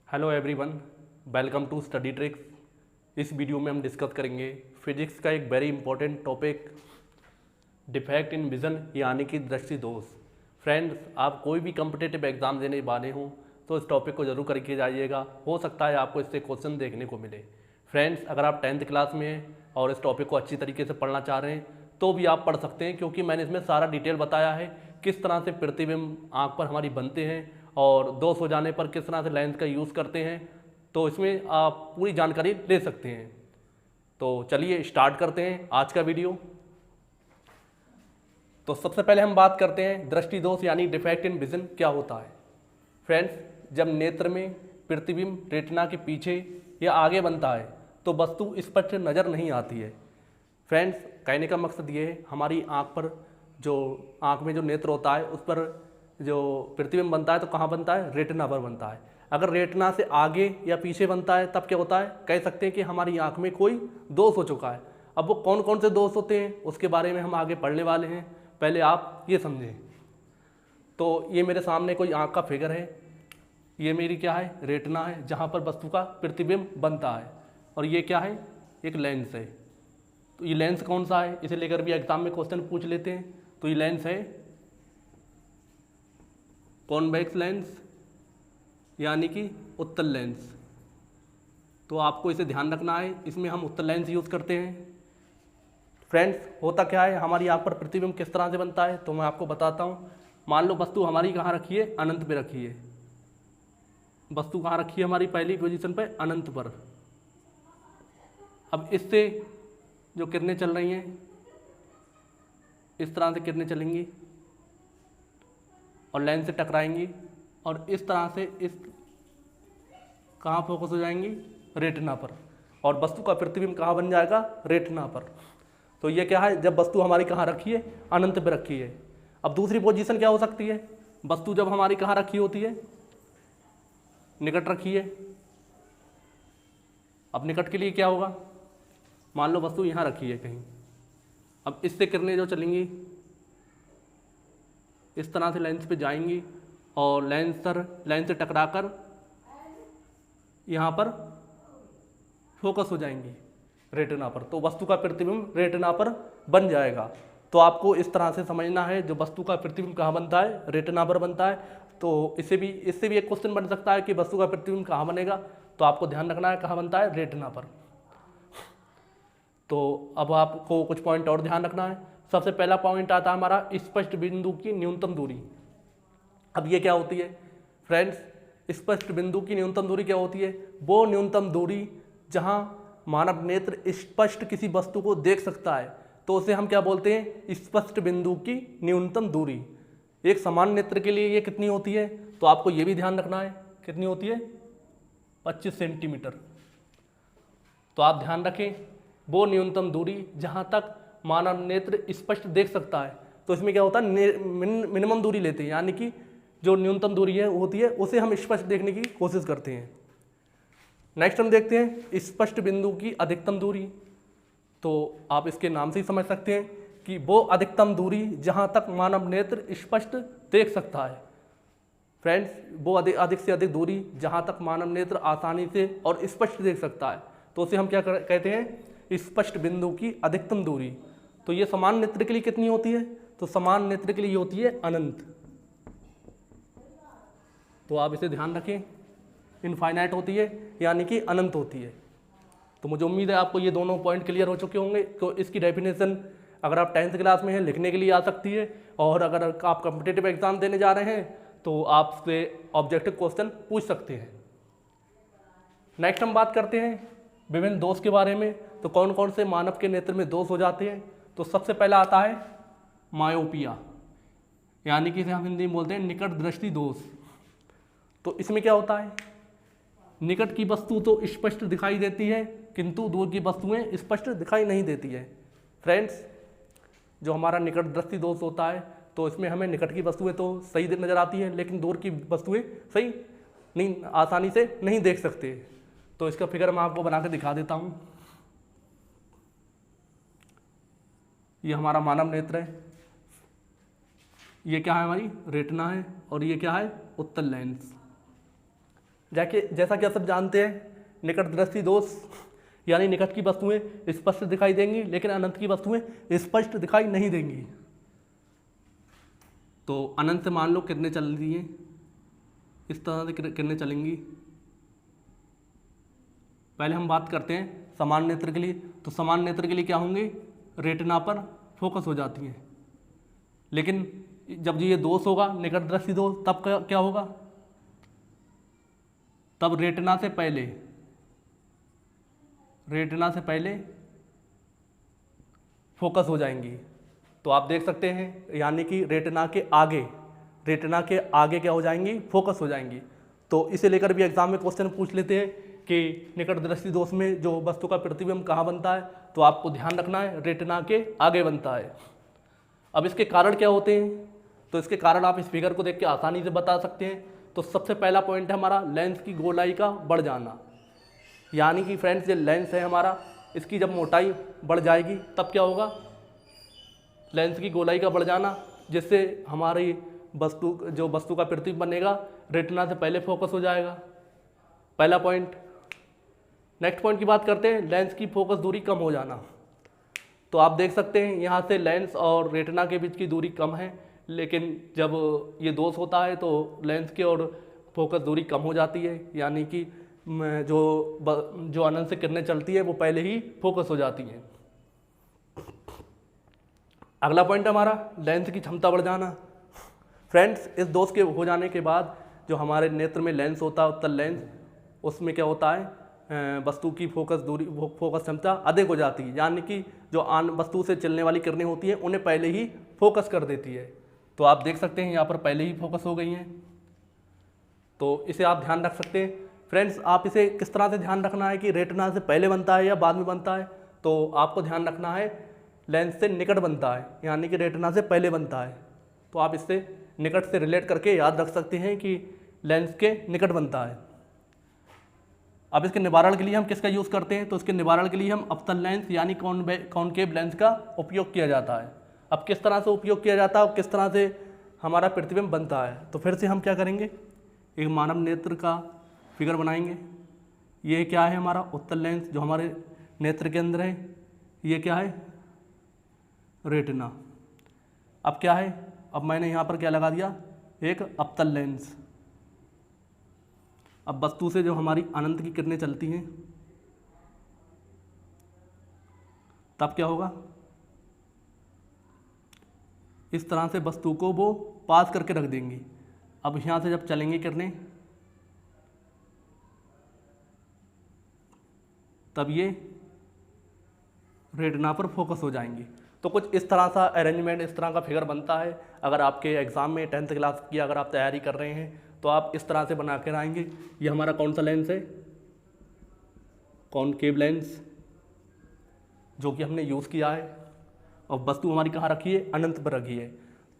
Hello everyone, welcome to study tricks. इस video में हम डिस्कस करेंगे फिजिक्स का एक very important topic, defect in vision यानी कि दृष्टि दोष। फ्रेंड्स, आप कोई भी कम्पिटिटिव एग्जाम देने वाले हों तो इस टॉपिक को जरूर करके जाइएगा। हो सकता है आपको इससे क्वेश्चन देखने को मिले। फ्रेंड्स, अगर आप 10th क्लास में हैं और इस टॉपिक को अच्छी तरीके से पढ़ना चाह रहे हैं तो भी आप पढ़ सकते हैं, क्योंकि मैंने इसमें सारा डिटेल बताया है किस तरह से प्रतिबिंब आँख पर हमारी बनते हैं और दोष हो जाने पर किस तरह से लेंस का यूज़ करते हैं। तो इसमें आप पूरी जानकारी ले सकते हैं। तो चलिए स्टार्ट करते हैं आज का वीडियो। तो सबसे पहले हम बात करते हैं दृष्टि दोष यानी डिफेक्ट इन विजन क्या होता है। फ्रेंड्स, जब नेत्र में प्रतिबिंब रेटिना के पीछे या आगे बनता है तो वस्तु स्पष्ट नज़र नहीं आती है। फ्रेंड्स, कहने का मकसद ये है, हमारी आँख में जो नेत्र होता है उस पर जो प्रतिबिंब बनता है तो कहाँ बनता है? रेटिना पर बनता है। अगर रेटिना से आगे या पीछे बनता है तब क्या होता है? कह सकते हैं कि हमारी आँख में कोई दोष हो चुका है। अब वो कौन कौन से दोष होते हैं उसके बारे में हम आगे पढ़ने वाले हैं, पहले आप ये समझें। तो ये मेरे सामने कोई आँख का फिगर है, ये मेरी क्या है? रेटिना है, जहाँ पर वस्तु का प्रतिबिंब बनता है। और ये क्या है? एक लेंस है। तो ये लेंस कौन सा है? इसे लेकर भी एग्जाम में क्वेश्चन पूछ लेते हैं। तो ये लेंस है कॉन्वेक्स लेंस यानी कि उत्तल लेंस। तो आपको इसे ध्यान रखना है, इसमें हम उत्तल लेंस यूज़ करते हैं। फ्रेंड्स, होता क्या है, हमारी आँख पर प्रतिबिंब किस तरह से बनता है तो मैं आपको बताता हूँ। मान लो वस्तु हमारी कहाँ रखी है? अनंत पे रखी है। वस्तु कहाँ रखी है हमारी? पहली पोजीशन पे, अनंत पर। अब इससे जो किरणें चल रही हैं, इस तरह से किरणें चलेंगी और लेंस से टकराएंगी और इस तरह से इस कहाँ फोकस हो जाएंगी? रेटिना पर। और वस्तु का प्रतिबिंब कहाँ बन जाएगा? रेटिना पर। तो ये क्या है? जब वस्तु हमारी कहाँ रखी है? अनंत पे रखी है। अब दूसरी पोजीशन क्या हो सकती है? वस्तु जब हमारी कहाँ रखी होती है? निकट रखी है। अब निकट के लिए क्या होगा? मान लो वस्तु यहाँ रखी है कहीं। अब इससे किरणें जो चलेंगी इस तरह से लेंस पे जाएंगी और लेंस से टकराकर यहाँ पर फोकस हो जाएंगी रेटिना पर। तो वस्तु का प्रतिबिंब रेटिना पर बन जाएगा। तो आपको इस तरह से समझना है, जो वस्तु का प्रतिबिंब कहाँ बनता है? रेटिना पर बनता है। तो इससे भी एक क्वेश्चन बन सकता है कि वस्तु का प्रतिबिंब कहाँ बनेगा, तो आपको ध्यान रखना है कहाँ बनता है? रेटिना पर। तो अब आपको कुछ पॉइंट और ध्यान रखना है। सबसे पहला पॉइंट आता है हमारा स्पष्ट बिंदु की न्यूनतम दूरी। अब ये क्या होती है? फ्रेंड्स, स्पष्ट बिंदु की न्यूनतम दूरी क्या होती है? वो न्यूनतम दूरी जहां मानव नेत्र स्पष्ट किसी वस्तु को देख सकता है, तो उसे हम क्या बोलते हैं? स्पष्ट बिंदु की न्यूनतम दूरी। एक समान नेत्र के लिए ये कितनी होती है? तो आपको ये भी ध्यान रखना है, कितनी होती है? 25 सेंटीमीटर। तो आप ध्यान रखें, वो न्यूनतम दूरी जहां तक मानव नेत्र स्पष्ट देख सकता है। तो इसमें क्या होता है? मिनिमम दूरी लेते हैं, यानी कि जो न्यूनतम दूरी है होती है उसे हम स्पष्ट देखने की कोशिश करते हैं। नेक्स्ट हम देखते हैं स्पष्ट बिंदु की अधिकतम दूरी। तो आप इसके नाम से ही समझ सकते हैं कि वो अधिकतम दूरी जहां तक मानव नेत्र स्पष्ट देख सकता है। फ्रेंड्स, वो अधिक से अधिक दूरी जहां तक मानव नेत्र आसानी से और स्पष्ट देख सकता है, तो उसे हम क्या कहते हैं? स्पष्ट बिंदु की अधिकतम दूरी। तो ये समान नेत्र के लिए कितनी होती है? तो समान नेत्र के लिए होती है अनंत। तो आप इसे ध्यान रखें, इनफाइनाइट होती है यानी कि अनंत होती है। तो मुझे उम्मीद है आपको ये दोनों पॉइंट क्लियर हो चुके होंगे। तो इसकी डेफिनेशन अगर आप 10th क्लास में हैं लिखने के लिए आ सकती है, और अगर आप कॉम्पिटिटिव एग्जाम देने जा रहे हैं तो आपसे ऑब्जेक्टिव क्वेश्चन पूछ सकते हैं। नेक्स्ट हम बात करते हैं विभिन्न दोष के बारे में। तो कौन कौन से मानव के नेत्र में दोष हो जाते हैं? तो सबसे पहला आता है मायोपिया, यानी कि इसे हम हिंदी में बोलते हैं निकट दृष्टि दोष। तो इसमें क्या होता है? निकट की वस्तु तो स्पष्ट दिखाई देती है किंतु दूर की वस्तुएं स्पष्ट दिखाई नहीं देती है। फ्रेंड्स, जो हमारा निकट दृष्टि दोष होता है तो इसमें हमें निकट की वस्तुएं तो सही नजर आती हैं, लेकिन दूर की वस्तुएं सही नहीं, आसानी से नहीं देख सकते। तो इसका फिगर मैं आपको बना के दिखा देता हूँ। ये हमारा मानव नेत्र है, ये क्या है? हमारी रेटिना है, और ये क्या है? उत्तल लेंस। जैसा कि आप सब जानते हैं, निकट दृष्टि दोष यानी निकट की वस्तुएं स्पष्ट दिखाई देंगी लेकिन अनंत की वस्तुएं स्पष्ट दिखाई नहीं देंगी। तो अनंत से मान लो किरणें चल रही हैं, इस तरह से किरणें चलेंगी। पहले हम बात करते हैं समान नेत्र के लिए। तो समान नेत्र के लिए क्या होंगे, रेटिना पर फोकस हो जाती हैं। लेकिन जब ये दोष होगा, निकट दृष्टि दोष, तब क्या होगा, तब रेटिना से पहले फोकस हो जाएंगी। तो आप देख सकते हैं, यानी कि रेटिना के आगे क्या हो जाएंगी, फोकस हो जाएंगी। तो इसे लेकर भी एग्जाम में क्वेश्चन पूछ लेते हैं कि निकट दृष्टि दोष में जो वस्तु का प्रतिबिंब कहाँ बनता है, तो आपको ध्यान रखना है रेटिना के आगे बनता है। अब इसके कारण क्या होते हैं, तो इसके कारण आप इस फिगर को देख के आसानी से बता सकते हैं। तो सबसे पहला पॉइंट है हमारा लेंस की गोलाई का बढ़ जाना। यानी कि फ्रेंड्स, ये लेंस है हमारा, इसकी जब मोटाई बढ़ जाएगी तब क्या होगा, लेंस की गोलाई का बढ़ जाना, जिससे हमारी वस्तु का प्रतिबिंब बनेगा रेटिना से पहले फोकस हो जाएगा। पहला पॉइंट। नेक्स्ट पॉइंट की बात करते हैं, लेंस की फोकस दूरी कम हो जाना। तो आप देख सकते हैं यहाँ से लेंस और रेटिना के बीच की दूरी कम है, लेकिन जब ये दोष होता है तो लेंस की और फोकस दूरी कम हो जाती है। यानी कि जो अनंत से किरणें चलती है वो पहले ही फोकस हो जाती हैं। अगला पॉइंट हमारा लेंस की क्षमता बढ़ जाना। फ्रेंड्स, इस दोष के हो जाने के बाद जो हमारे नेत्र में लेंस होता है, उत्तल लेंस, उसमें क्या होता है, वस्तु की फोकस क्षमता अधिक हो जाती है। यानी कि जो वस्तु से चलने वाली किरणें होती हैं उन्हें पहले ही फोकस कर देती है। तो आप देख सकते हैं यहाँ पर पहले ही फोकस हो गई हैं। तो इसे आप ध्यान रख सकते हैं। फ्रेंड्स, आप इसे किस तरह से ध्यान रखना है कि रेटिना से पहले बनता है या बाद में बनता है, तो आपको ध्यान रखना है लेंस से निकट बनता है, यानी कि रेटिना से पहले बनता है। तो आप इससे निकट से रिलेट करके याद रख सकते हैं कि लेंस के निकट बनता है। अब इसके निवारण के लिए हम किसका यूज़ करते हैं, तो इसके निवारण के लिए हम अवतल लेंस यानी कॉनकेव लेंस का उपयोग किया जाता है। अब किस तरह से उपयोग किया जाता है और किस तरह से हमारा प्रतिबिंब बनता है, तो फिर से हम क्या करेंगे, एक मानव नेत्र का फिगर बनाएंगे। ये क्या है, हमारा उत्तल लेंस जो हमारे नेत्र के अंदर है। ये क्या है, रेटिना। अब क्या है, अब मैंने यहाँ पर क्या लगा दिया, एक अवतल लेंस। अब वस्तु से जो हमारी अनंत की किरणें चलती हैं तब क्या होगा, इस तरह से वस्तु को वो पास करके रख देंगी। अब यहाँ से जब चलेंगी किरणें तब ये रेटिना पर फोकस हो जाएंगी। तो कुछ इस तरह सा अरेंजमेंट, इस तरह का फिगर बनता है। अगर आपके एग्ज़ाम में 10th क्लास की अगर आप तैयारी कर रहे हैं तो आप इस तरह से बना कर आएंगे। ये हमारा कौन सा लेंस है, कॉनकेव लेंस, जो कि हमने यूज़ किया है, और वस्तु हमारी कहाँ रखी है, अनंत पर रखी है।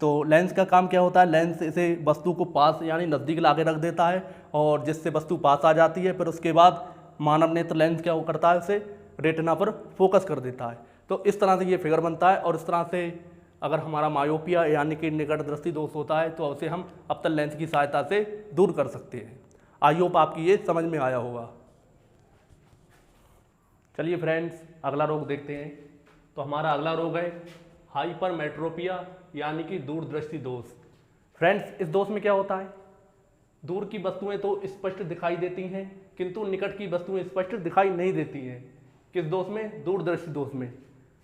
तो लेंस का काम क्या होता है, लेंस इसे वस्तु को पास यानी नज़दीक ला के रख देता है, और जिससे वस्तु पास आ जाती है। फिर उसके बाद मानव नेत्र लेंस क्या करता है, उसे रेटिना पर फोकस कर देता है। तो इस तरह से ये फिगर बनता है। और इस तरह से अगर हमारा मायोपिया यानी कि निकट दृष्टि दोष होता है तो उसे हम अवतल लेंस की सहायता से दूर कर सकते हैं। आई होप आपकी ये समझ में आया होगा। चलिए फ्रेंड्स, अगला रोग देखते हैं। तो हमारा अगला रोग है हाइपरमेट्रोपिया यानी कि दूरदृष्टि दोष। फ्रेंड्स, इस दोष में क्या होता है, दूर की वस्तुएं तो स्पष्ट दिखाई देती हैं किंतु निकट की वस्तुएं स्पष्ट दिखाई नहीं देती हैं। किस दोष में, दूरदृष्टि दोष में।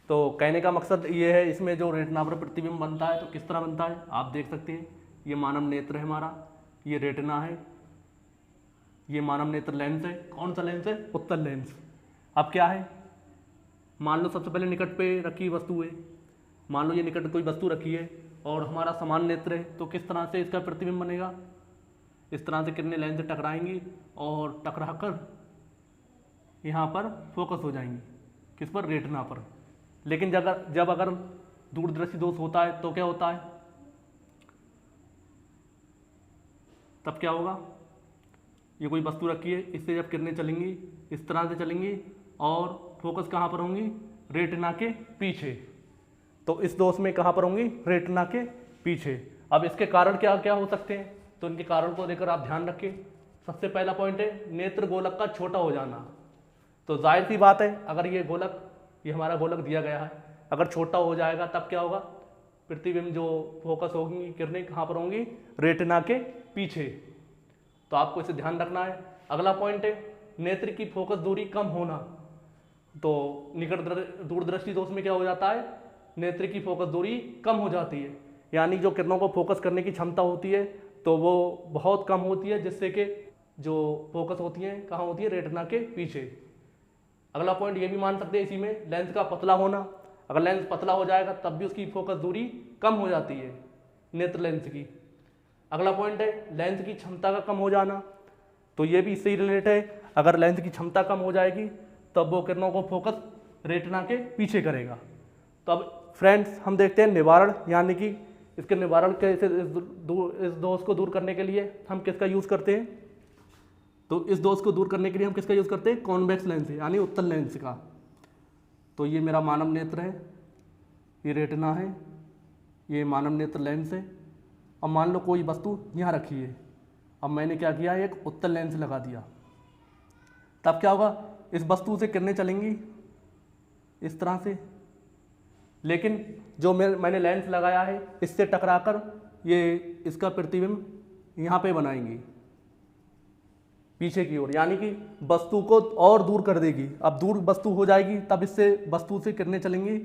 तो कहने का मकसद ये है, इसमें जो रेटिना पर प्रतिबिंब बनता है तो किस तरह बनता है, आप देख सकते हैं। ये मानव नेत्र है हमारा, ये रेटिना है, ये मानव नेत्र लेंस है। कौन सा लेंस है, उत्तल लेंस। अब क्या है, मान लो सबसे पहले निकट पे रखी वस्तु है, मान लो ये निकट कोई वस्तु रखी है और हमारा समान नेत्र है, तो किस तरह से इसका प्रतिबिंब बनेगा, इस तरह से किरणें लेंस से टकराएंगी और टकरा कर यहाँ पर फोकस हो जाएंगी। किस पर, रेटिना पर। लेकिन जब अगर दूरदृष्टि दोष होता है तो क्या होता है, तब क्या होगा, ये कोई वस्तु रखी है, इससे जब किरणें चलेंगी इस तरह से चलेंगी और फोकस कहाँ पर होंगी, रेटिना के पीछे। तो इस दोष में कहाँ पर होंगी, रेटिना के पीछे। अब इसके कारण क्या क्या हो सकते हैं, तो इनके कारण को लेकर आप ध्यान रखें। सबसे पहला पॉइंट है नेत्र गोलक का छोटा हो जाना। तो जाहिर सी बात है, अगर ये हमारा गोलक दिया गया है, अगर छोटा हो जाएगा तब क्या होगा, प्रतिबिंब जो फोकस होगी किरणें कहाँ पर होंगी, रेटिना के पीछे। तो आपको इसे ध्यान रखना है। अगला पॉइंट है नेत्र की फोकस दूरी कम होना। तो निकट दूरदृष्टि दोष में क्या हो जाता है, नेत्र की फोकस दूरी कम हो जाती है, यानी जो किरणों को फोकस करने की क्षमता होती है तो वो बहुत कम होती है, जिससे कि जो फोकस होती है कहाँ होती है, रेटिना के पीछे। अगला पॉइंट ये भी मान सकते हैं इसी में, लेंस का पतला होना। अगर लेंस पतला हो जाएगा तब भी उसकी फोकस दूरी कम हो जाती है नेत्र लेंस की। अगला पॉइंट है लेंस की क्षमता का कम हो जाना। तो ये भी इससे ही रिलेट है, अगर लेंस की क्षमता कम हो जाएगी तब वो किरणों को फोकस रेटिना के पीछे करेगा। तो अब फ्रेंड्स हम देखते हैं निवारण, यानी कि इसके निवारण के इस दोष को दूर करने के लिए हम किसका यूज़ करते हैं। तो इस दोष को दूर करने के लिए हम किसका यूज़ करते हैं, कॉन्वेक्स लेंस यानी उत्तल लेंस का। तो ये मेरा मानव नेत्र है, ये रेटिना है, ये मानव नेत्र लेंस है। अब मान लो कोई वस्तु यहाँ रखी है, अब मैंने क्या किया, एक उत्तल लेंस लगा दिया, तब क्या होगा, इस वस्तु से किरणें चलेंगी इस तरह से, लेकिन जो मैंने लेंस लगाया है इससे टकराकर ये इसका प्रतिबिंब यहाँ पे बनाएंगी पीछे की ओर, यानी कि वस्तु को और दूर कर देगी। अब दूर वस्तु हो जाएगी तब इससे वस्तु से किरणें चलेंगी,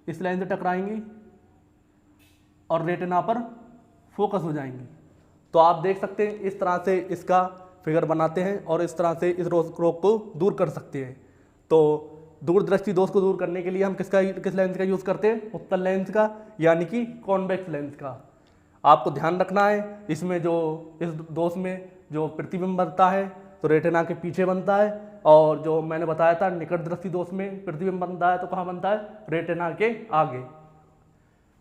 इस लाइन से टकराएंगी और रेटिना पर फोकस हो जाएंगी। तो आप देख सकते हैं इस तरह से इसका फिगर बनाते हैं और इस तरह से इस रोग को दूर कर सकते हैं। तो दूरदृष्टि दोष को दूर करने के लिए हम किस लेंस का यूज़ करते हैं, उत्तल लेंस का, यानी कि कॉन्वेक्स लेंस का। आपको ध्यान रखना है, इसमें जो इस दोष में जो प्रतिबिंब बनता है तो रेटिना के पीछे बनता है, और जो मैंने बताया था निकट दृष्टि दोष में प्रतिबिंब बनता है तो कहाँ बनता है, रेटिना के आगे।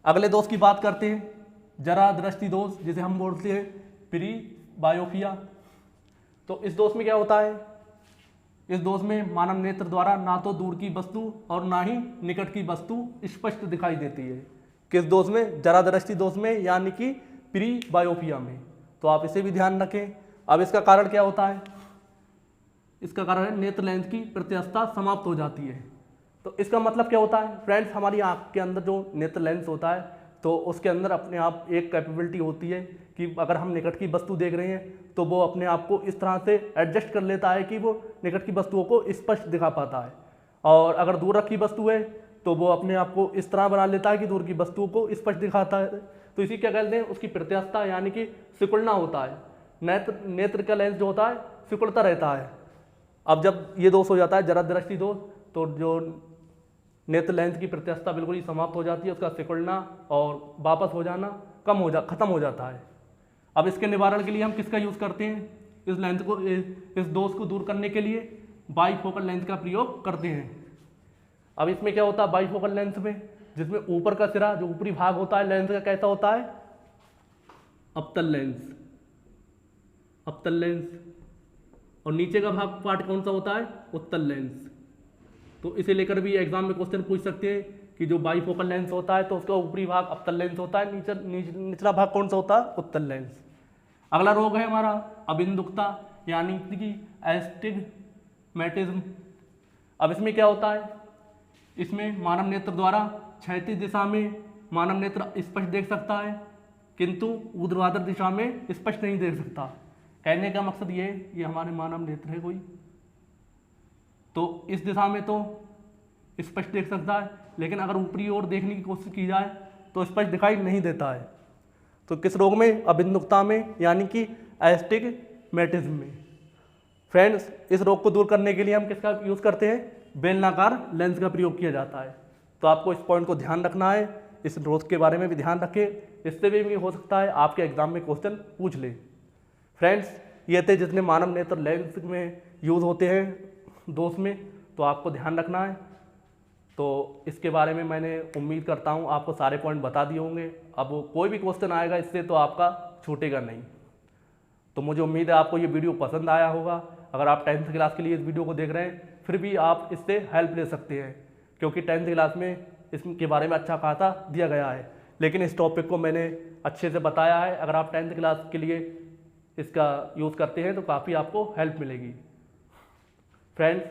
अगले दोष की बात करते हैं, जरा दृष्टि दोष, जिसे हम बोलते हैं प्री बायोपिया। तो इस दोष में क्या होता है, इस दोष में मानव नेत्र द्वारा ना तो दूर की वस्तु और ना ही निकट की वस्तु स्पष्ट दिखाई देती है। किस दोष में, जरा दृष्टि दोष में, यानी कि प्री बायोपिया में। तो आप इसे भी ध्यान रखें। अब इसका कारण क्या होता है, इसका कारण है नेत्र लेंस की प्रत्यास्थता समाप्त हो जाती है। तो इसका मतलब क्या होता है फ्रेंड्स, हमारी आँख के अंदर जो नेत्र लेंस होता है तो उसके अंदर अपने आप एक कैपेबिलिटी होती है कि अगर हम निकट की वस्तु देख रहे हैं तो वो अपने आप को इस तरह से एडजस्ट कर लेता है कि वो निकट की वस्तुओं को स्पष्ट दिखा पाता है, और अगर दूर रखी वस्तु है तो वो अपने आप को इस तरह बना लेता है कि दूर की वस्तुओं को स्पष्ट दिखाता है। तो इसी क्या कहते हैं, उसकी प्रत्यास्थता यानी कि सिकुड़ना होता है। नेत्र का लेंस जो होता है सिकुड़ता रहता है। अब जब ये दोष हो जाता है जरा दृष्टि दोष, तो जो नेत्र लेंस की प्रत्यास्थता बिल्कुल ही समाप्त हो जाती है, उसका सिकुड़ना और वापस हो जाना खत्म हो जाता है। अब इसके निवारण के लिए हम किसका यूज़ करते हैं, इस लेंस को, इस दोष को दूर करने के लिए बाईफोकल लेंस का प्रयोग करते हैं। अब इसमें क्या होता है बाईफोकल लेंस में, जिसमें ऊपर का सिरा जो ऊपरी भाग होता है लेंस का कैसा होता है, अवतल लेंस, अवतल लेंस, और नीचे का भाग पार्ट कौन सा होता है, उत्तल लेंस। तो इसे लेकर भी एग्जाम में क्वेश्चन पूछ सकते हैं कि जो बाईफोकल लेंस होता है तो उसका ऊपरी भाग अवतल लेंस होता है, निचला भाग कौन सा होता है, उत्तल लेंस। अगला रोग है हमारा अबिंदुकता, यानी कि एस्टिग्मेटिज्म। अब इसमें क्या होता है, इसमें मानव नेत्र द्वारा क्षैतिज दिशा में मानव नेत्र स्पष्ट देख सकता है, किंतु ऊर्ध्वाधर दिशा में स्पष्ट नहीं देख सकता। कहने का मकसद ये है, ये हमारे मानव नेत्र है कोई, तो इस दिशा में तो स्पष्ट देख सकता है, लेकिन अगर ऊपरी ओर देखने की कोशिश की जाए तो स्पष्ट दिखाई नहीं देता है। तो किस रोग में, अबिंदुकता में, यानी कि एस्टिग्मेटिज्म में। फ्रेंड्स, इस रोग को दूर करने के लिए हम किसका यूज़ करते हैं, बेलनाकार लेंस का प्रयोग किया जाता है। तो आपको इस पॉइंट को ध्यान रखना है, इस रोग के बारे में भी ध्यान रखें, इससे भी हो सकता है आपके एग्जाम में क्वेश्चन पूछ ले। फ्रेंड्स, ये थे जितने मानव नेत्र लेंस में यूज़ होते हैं दोष में, तो आपको ध्यान रखना है। तो इसके बारे में मैंने उम्मीद करता हूँ आपको सारे पॉइंट बता दिए होंगे। अब कोई भी क्वेश्चन आएगा इससे तो आपका छूटेगा नहीं। तो मुझे उम्मीद है आपको ये वीडियो पसंद आया होगा। अगर आप 10th क्लास के लिए इस वीडियो को देख रहे हैं फिर भी आप इससे हेल्प ले सकते हैं, क्योंकि 10th क्लास में इसके बारे में अच्छा खासा दिया गया है, लेकिन इस टॉपिक को मैंने अच्छे से बताया है। अगर आप 10th क्लास के लिए इसका यूज़ करते हैं तो काफ़ी आपको हेल्प मिलेगी। फ्रेंड्स,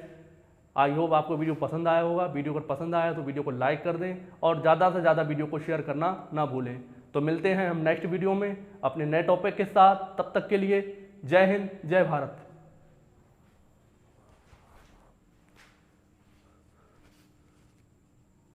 आई होप आपको वीडियो पसंद आया होगा। वीडियो अगर पसंद आया तो वीडियो को लाइक कर दें और ज़्यादा से ज़्यादा वीडियो को शेयर करना ना भूलें। तो मिलते हैं हम नेक्स्ट वीडियो में अपने नए टॉपिक के साथ। तब तक के लिए जय हिंद, जय भारत।